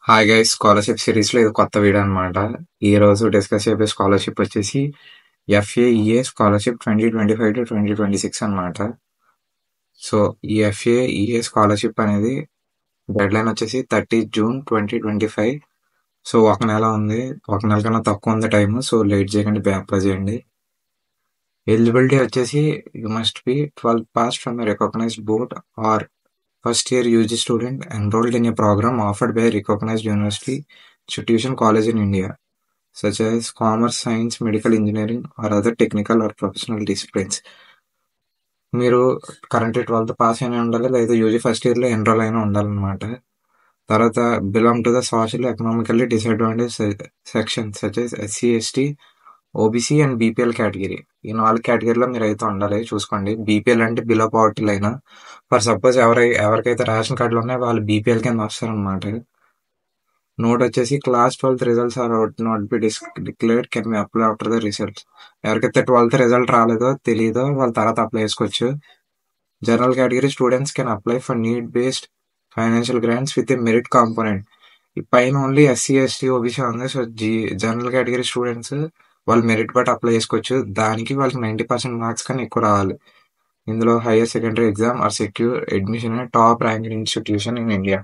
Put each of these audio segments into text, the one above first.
Hi guys, scholarship సిరీస్లో ఇది కొత్త వీడియో అనమాట. ఈ రోజు డిస్కస్ చేయబోయే స్కాలర్షిప్ వచ్చేసి ఎఫ్ఏఈఏ స్కాలర్షిప్ 2025 to 2026 అనమాట. సో ఈ ఎఫ్ఏఈఏ స్కాలర్షిప్ అనేది డెడ్ లైన్ వచ్చేసి 30 June 2025. సో ఒక నెల ఉంది, ఒక నెల కన్నా తక్కువ ఉంది టైం. సో లేట్ చేయకండి, అప్లై చేయండి. ఎలిజిబిలిటీ వచ్చేసి you must be 12 pass from a recognised board or first year UG student enrolled in a program offered by a recognized university, institution, college in India, such as commerce, science, medical engineering, or other technical or professional disciplines. మీరు current 12th pass అయినా ఉండాలి, లేదా UG first ఇయర్లో enrol అయినా ఉండాలన్నమాట. తర్వాత belong to the social economically disadvantage section such as SC ST OBC and BPL category. ఈ 4 కేటగిరీలో మీరు అయితే ఉండాలి, చూసుకోండి. బీపీఎల్ అంటే below poverty line. For suppose ఎవరికైతే రేషన్ కార్డులు ఉన్నాయో వాళ్ళు బీపీఎల్ కింద వస్తారనమాట. నోట్ వచ్చేసి class 12th results are not be declared can be apply after the results. ఎవరికైతే 12th రిజల్ట్ రాలేదో తెలియదో వాళ్ళ తర్వాత అప్లై చేసుకోవచ్చు. General category students can apply for need based financial grants with a merit component. ఈ పైన only SC ST OBC ఉంది. So general category students వాళ్ళు మెరిట్ బట్టి అప్లై చేసుకోవచ్చు. దానికి వాళ్ళకి 90% మార్క్స్ కన్నా ఎక్కువ రావాలి. ఇందులో higher secondary exam or secure admission in top ranking institution in India.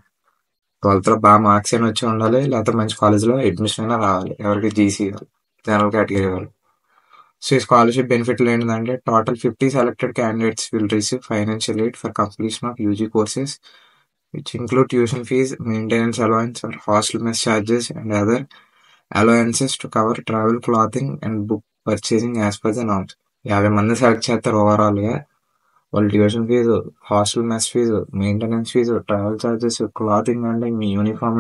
12th బాగా మార్క్స్ అయినా వచ్చి ఉండాలి, లేకపోతే మంచి కాలేజ్లో అడ్మిషన్ అయినా రావాలి. ఎవరికి జీసీ జనరల్ కేటగిరీ వాళ్ళు. సో ఈ స్కాలర్షిప్ బెనిఫిట్లు ఏంటంటే total 50 selected candidates will receive financial aid for completion of UG courses which include tuition fees, maintenance allowance, or hostel mess charges, and other allowances to cover travel, clothing, and book purchasing as per the norms. 50 మంది select చేస్తారు ఓవరాల్గా. వాళ్ళు tuition fee, hostel mess fee, maintenance fee, travel charges, clothing అంటే మీ uniform,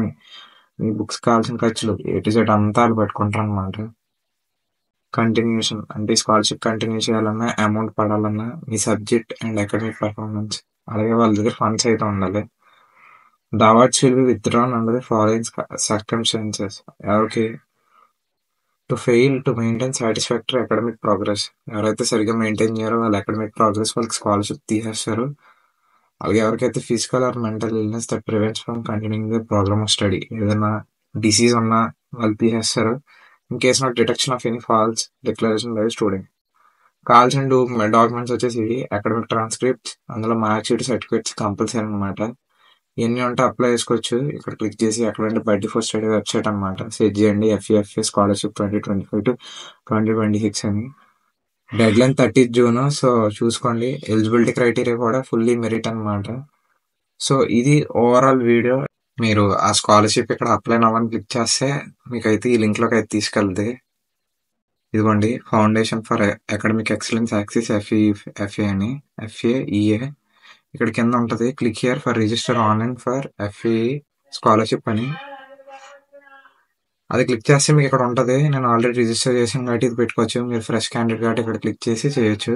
మీ books కావాల్సిన ఖర్చులు, A to Z అంతా వాళ్ళు పెట్టుకుంటారు అనమాట. కంటిన్యూషన్ అంటే స్కాలర్షిప్ కంటిన్యూ చేయాలన్నా, అమౌంట్ పడాలన్నా మీ సబ్జెక్ట్ అండ్ అకాడమిక్ పర్ఫార్మెన్స్, అలాగే వాళ్ళ దగ్గర ఫండ్స్ అయితే ఉండాలి. The awards will be withdrawn under the following circumstances. Okay. To fail to maintain satisfactory academic progress. ఎవరైతే సరిగ్గా మెయింటైన్ చేయరో వాళ్ళ అకాడమిక్ ప్రోగ్రెస్ వాళ్ళకి స్కాలర్షిప్ తీసేస్తారు. అలాగే ఎవరికైతే physical or mental illness that prevents from continuing the programme of study, ఏదైనా disease ఉన్నా వాళ్ళు తీసేస్తారు. In case not detection of any false declaration by student. కావాల్సిన డాక్యుమెంట్స్ వచ్చేసి అకాడమిక్ ట్రాన్స్క్రిప్ట్స్, అందులో మార్క్ షీట్, సర్టిఫికేట్స్ కంపల్సరీ అనమాట. ఇవన్నీ ఉంటే అప్లై చేసుకోవచ్చు. ఇక్కడ క్లిక్ చేసి ఎక్కడంటే బై డిఫాల్ట్ స్టడీ వెబ్సైట్ అనమాట, సెట్ చేయండి ఎఫ్ఏఎఫ్ఏ స్కాలర్షిప్ 2025 to 2026 అని. Deadline 30th June. So చూసుకోండి. ఎలిజిబిలిటీ క్రైటీరియా కూడా ఫుల్లీ మెరిట్ అనమాట. సో ఇది ఓవరాల్ వీడియో. మీరు ఆ స్కాలర్షిప్ ఇక్కడ అప్లై అవ్వని క్లిక్ చేస్తే మీకైతే ఈ లింక్లోకి అయితే తీసుకెళ్తే, ఇదిగోండి foundation for academic excellence access FA అని, ఎఫ్ఏఈఏ. ఇక్కడ కింద ఉంటుంది click here for register online for FAE scholarship అని. అది క్లిక్ చేస్తే మీకు ఇక్కడ ఉంటుంది. నేను ఆల్రెడీ రిజిస్టర్ చేసాను కాబట్టి ఇది పెట్టుకోవచ్చు. మీరు ఫ్రెష్ క్యాండిడేట్ కాబట్టి ఇక్కడ క్లిక్ చేసి చేయొచ్చు.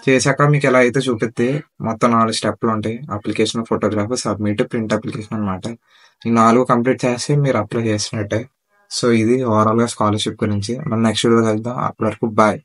చేశాక మీకు ఎలా అయితే చూపిస్తే మొత్తం 4 స్టెప్లు ఉంటాయి. Application, photograph, submit, print application అనమాట. ఈ 4 కంప్లీట్ చేస్తే మీరు అప్లై చేసినట్టే. సో ఇది ఓవరాల్గా స్కాలర్షిప్ గురించి. మనం నెక్స్ట్ వీడియో కలుద్దాం. అప్పటి వరకు బాయ్.